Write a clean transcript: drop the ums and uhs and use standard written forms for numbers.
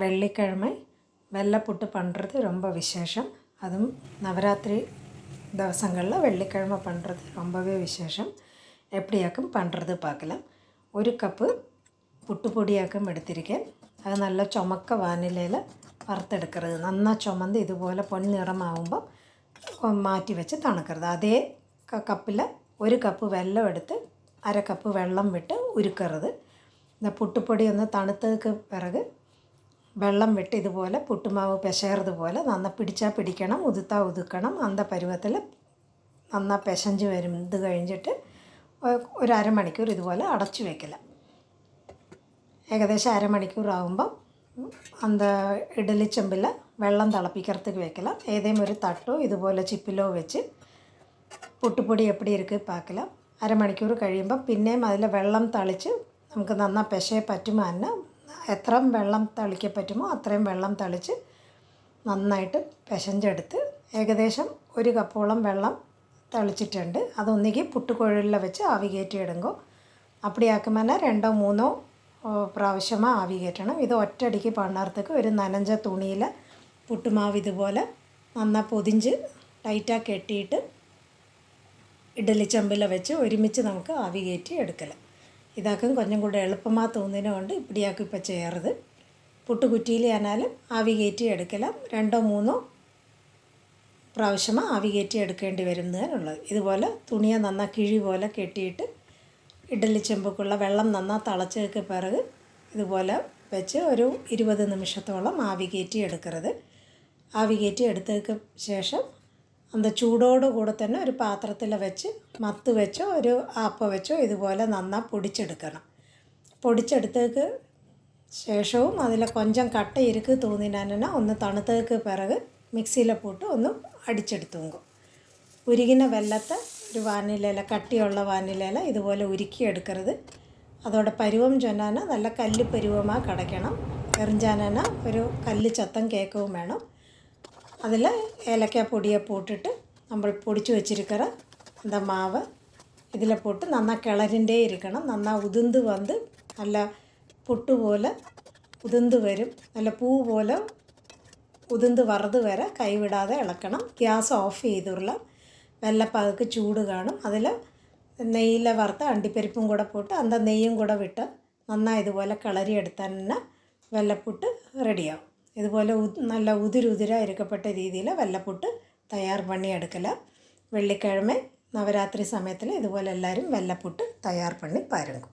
வெள்ளிக்கிழமை வெள்ளைப்புட்டு பண்ணுறது ரொம்ப விசேஷம். அதுவும் நவராத்திரி ദിവസങ്ങളിൽ വെള്ളിക്കിഴമ பண்ணுறது ரொம்பவே விசேஷம். எப்படியாக்கும் பண்ணுறது பார்க்கலாம். ഒരു കപ്പ് പുട്ടുപൊടിയാക്കും എടുത്തിരിക്കാൻ. അത് നല്ല ചുമക്ക വാനിലയിൽ വറുത്തെടുക്കരുത്. നന്നായി ചുമന്ന് ഇതുപോലെ പൊൻനിറമാകുമ്പോൾ മാറ്റി വെച്ച് തണുക്കരുത്. അതേ കപ്പിൽ ഒരു കപ്പ് വെള്ളം എടുത്ത് അര കപ്പ് വെള്ളം വിട്ട് ഉരുക്കരുത്. പുട്ടുപൊടി ഒന്ന് തണുത്തതിന് പിറക് വെള്ളം വിട്ട് ഇതുപോലെ പുട്ടുമാവ് പിശയறது പോലെ നന്നാ പിടിച്ചാൽ പിടിക്കണം, ഉതുത്താൽ ഉതുക്കണം. അന്ത പരുവത്തിൽ നന്നാ പിശഞ്ഞ് വരും. ഇത് കഴിഞ്ഞിട്ട് ഒരു അരമണിക്കൂർ ഇതുപോലെ അടച്ചു വെക്കല. ഏകദേശം അരമണിക്കൂറാകുമ്പം അന്ത ഇഡലി ചെമ്പിൽ വെള്ളം തിളപ്പിக்கிறதுக்கு വെക്കണം. ഏതെങ്കിലും ഒരു തട്ടോ ഇതുപോലെ ചിപ്പിലോ വെച്ച് പുട്ടുപൊടി എപ്പടി ഇരിക്കും പാക്കലാം. അരമണിക്കൂർ കഴിയുമ്പോൾ പിന്നെയും അതിൽ വെള്ളം തളിച്ച് നമുക്ക് നന്നാ പിശയെ പറ്റുമ്പോൾ തന്നെ എത്രയും വെള്ളം തളിക്കാൻ പറ്റുമോ അത്രയും വെള്ളം തളിച്ച് നന്നായിട്ട് പിശഞ്ഞെടുത്ത് ഏകദേശം ഒരു കപ്പോളം വെള്ളം തളിച്ചിട്ടുണ്ട്. അതൊന്നുകിൽ പുട്ടുകുഴലിൽ വെച്ച് ആവി കയറ്റി എടുങ്കോ. അപ്പടിയാക്കുമ്പോൾ രണ്ടോ മൂന്നോ പ്രാവശ്യமாக ആവി കയറ്റണം. ഇത് ഒറ്റയടിക്ക് പണ്ണാർത്തേക്ക് ഒരു നനഞ്ഞ തുണിയിൽ പുട്ടുമാവ് ഇതുപോലെ നന്നായി പൊതിഞ്ഞ് ടൈറ്റാക്കി കെട്ടിയിട്ട് ഇഡലി ചെമ്പിൽ വെച്ച് ഒരുമിച്ച് നമുക്ക് ആവി കയറ്റി എടുക്കലാം. ഇതാക്കും കൊഞ്ചം കൂടെ എളുപ്പமாக തോന്നുന്നതുകൊണ്ട് ഇപ്പടിയാക്കും ഇപ്പോൾ ചെയ്യാറത്. പുട്ടുകുറ്റിയിൽ ആനാലും ആവി കയറ്റി എടുക്കലാം. രണ്ടോ മൂന്നോ പ്രാവശ്യமாக ആവി കയറ്റി എടുക്കേണ്ടി വരുന്നതിനുള്ളത്. ഇതുപോലെ തുണിയെ നന്നാ കിഴി പോലെ കെട്ടിയിട്ട് ഇഡലി ചെമ്പുക്കുള്ള വെള്ളം നന്നാ തിളച്ചതിന് പിറക് ഇതുപോലെ വെച്ച് ഒരു 20 നിമിഷത്തോളം ആവി കയറ്റി എടുക്കരുത്. ആവി കയറ്റി എടുത്തതിന് ശേഷം അന്ത ചൂടോട് കൂടെ തന്നെ ഒരു പാത്രത്തിൽ വെച്ച് മത്ത് വെച്ചോ ഒരു ആപ്പ വെച്ചോ ഇതുപോലെ നന്നാ പൊടിച്ചെടുക്കണം. പൊടിച്ചെടുത്തതിന് ശേഷവും അതിൽ കൊഞ്ചം കട്ട ഇരിക്ക് തോന്നിനാനെ ഒന്ന് തണുത്തതിന് പിറക് മിക്സിയിൽ പോട്ട് ഒന്ന് അടിച്ചെടുത്തുങ്കോ. ഉരുകിന വെല്ലത്തെ ഒരു വാനിലയില കട്ടിയുള്ള വാനിലയില ഇതുപോലെ ഉരുക്കിയെടുക്കരുത്. അതോടെ പരുവം ചൊന്നാന നല്ല കല്ല് പരുവமாக കിടക്കണം. എറിഞ്ചാന ഒരു കല്ല് ചത്തം കേക്കവും വേണം. അതിൽ ഏലക്ക പൊടിയെ പോട്ടിട്ട് നമ്മൾ പൊടിച്ച് വെച്ചിരിக்கிற அந்த മാവ് ഇതിൽ പോട്ട് നന്നാ കിളറിൻ്റെ ഇരിക്കണം. നന്നാ ഉതിർന്ന് വന്ന് നല്ല പുട്ട് പോലെ ഉതിർന്ന് വരും. നല്ല പൂ പോലെ ഉതിർന്ന് വറുത് വരെ കൈവിടാതെ ഇളക്കണം. ഗ്യാസ് ഓഫ് ചെയ്തുള്ള വെള്ളപ്പാകക്ക് ചൂട് കാണും. അതിൽ നെയ്യിൽ വറുത്ത അണ്ടിപ്പരിപ്പും കൂടെ പോട്ട് അന്ത നെയ്യും കൂടെ വിട്ട് നന്നായി ഇതുപോലെ കളരി എടുത്താൽ തന്നെ വെള്ളപ്പുട്ട് റെഡിയാവും. ഇതുപോലെ നല്ല ഉതിരുതിരാ ഇരിക്കപ്പെട്ട രീതിയിൽ വെള്ളപ്പുട്ട് തയ്യാർ പണി എടുക്കല. വെള്ളിക്കിഴമ നവരാത്രി സമയത്തിൽ ഇതുപോലെ എല്ലാവരും വെള്ളപ്പുട്ട് തയ്യാർ പണി പാരുങ്ങും.